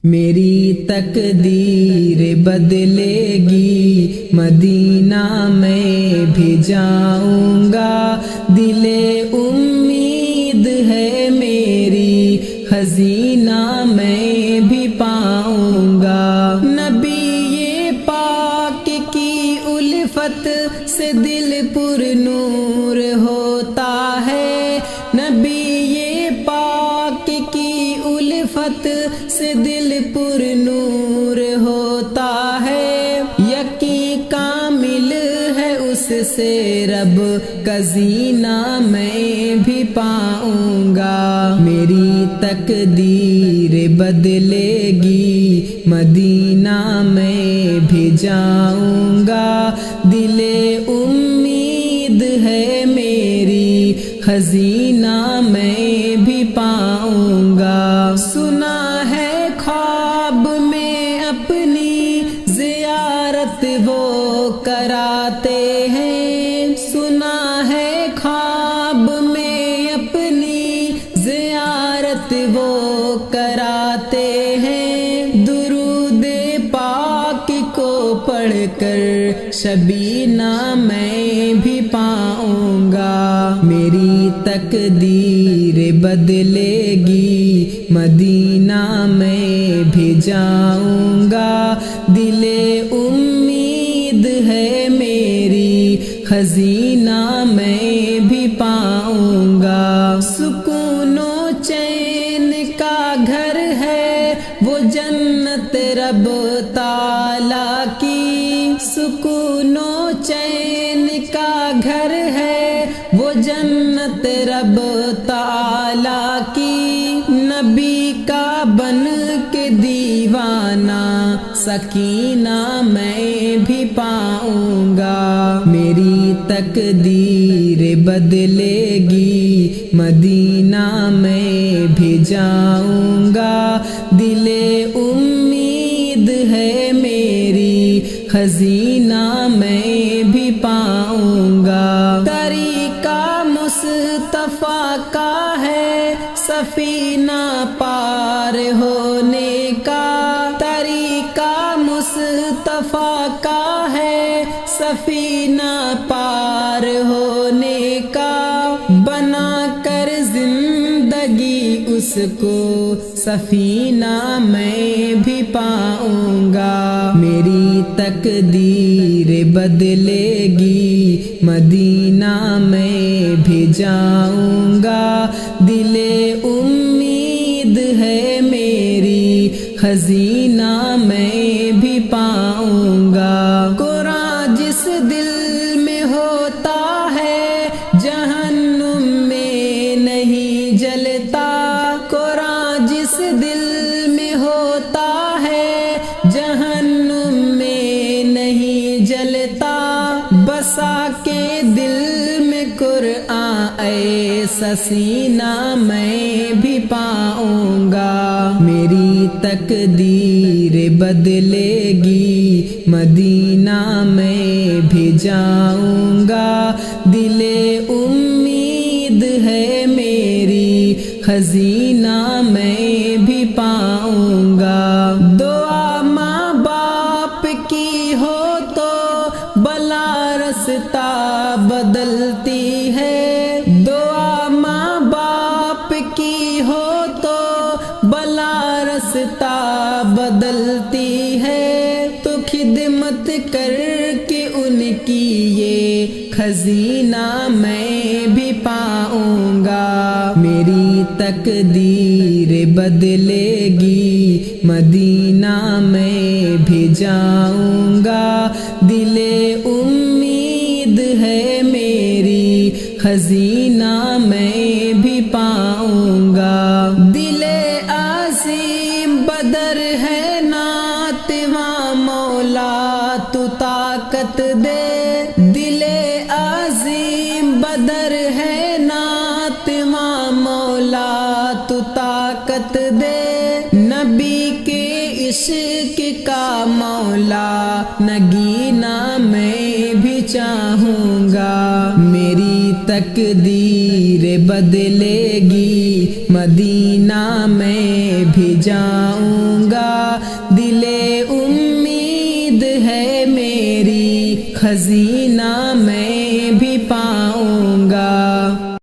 میری تقدیر بدلے گی، مدینہ میں بھی جاؤں گا، دل امید ہے میری، خزینہ میں بھی پاؤں گا۔ نبی پاک کی الفت سے دل پر نور ہوتا ہے، نبی پاک کی الفت سے دل پر نور ہوتا ہے، یقین کامل ہے اس سے رب کا زینہ میں بھی پاؤں گا۔ میری تقدیر بدلے گی، مدینہ میں بھی جاؤں گا، دل امید ہے میری، خزینہ میں بھی پاؤں گا۔ سنا ہے خواب میں اپنی زیارت وہ کراتے ہیں، سنا ہے خواب میں اپنی زیارت وہ کراتے ہیں، درود پاک کو پڑھ کر شبینہ میں بھی پاؤں گا۔ میری تقدیر بدلے گی، مدینہ میں بھی جاؤں گا، دل امید ہے میری، خزینہ میں بھی پاؤں گا۔ سکون و چین کا گھر ہے وہ جنت رب تعالیٰ کی، سکون و چین کا گھر ہے وہ جنت رب تعالیٰ کی، نبی کا بن کے دیوانہ سکینہ میں بھی پاؤں گا۔ میری تقدیر بدلے گی، مدینہ میں بھی جاؤں گا، دل امید ہے میری، خزینہ میں بھی پاؤں گا۔ طریقہ مصطفیٰ کا ہے سفینہ پار ہونے کا، طریقہ مصطفیٰ کا ہے سفینہ پار ہونے کا، بنا کر زندگی اس کو سفینہ میں بھی پاؤں گا۔ میری تقدیر بدلے گی، مدینہ میں بھی جاؤں گا، دل امید ہے میری، خزینہ میں بھی پاؤں گا۔ قرآن جس دل میں ہوتا ہے جہنم میں نہیں جلتا، قرآن جس دل میں ہوتا ہے جہنم میں نہیں جلتا، بسا کے دل میں قرآن ایسا سینہ میں بھی پاؤں گا۔ میری تقدیر بدلے گی، مدینہ میں بھی جاؤں گا، دل امید ہے میری، خزینہ میں بھی پاؤں گا۔ دعا ماں باپ کی ہو تو بلا رستہ بدلتی ہے، دعا ماں باپ کی ہو تو بلا رستہ بدلتی ہے، تو خدمت کر کے ان کی یہ خزینہ میں بھی پاؤں گا۔ میری تقدیر بدلے گی، مدینہ میں بھی جاؤں گا، دل امید ہے میری، خزینہ میں بھی پاؤں گا۔ دل عظیم بدر ہے ناتواں مولا تو طاقت دے، دل عظیم بدر ہے ناتواں مولا تو طاقت دے، نبی کے عشق کا مولا نگینہ میں بھی چاہوں گا۔ میری تقدیر بدلے گی، مدینہ میں بھی جاؤں گا، خزینہ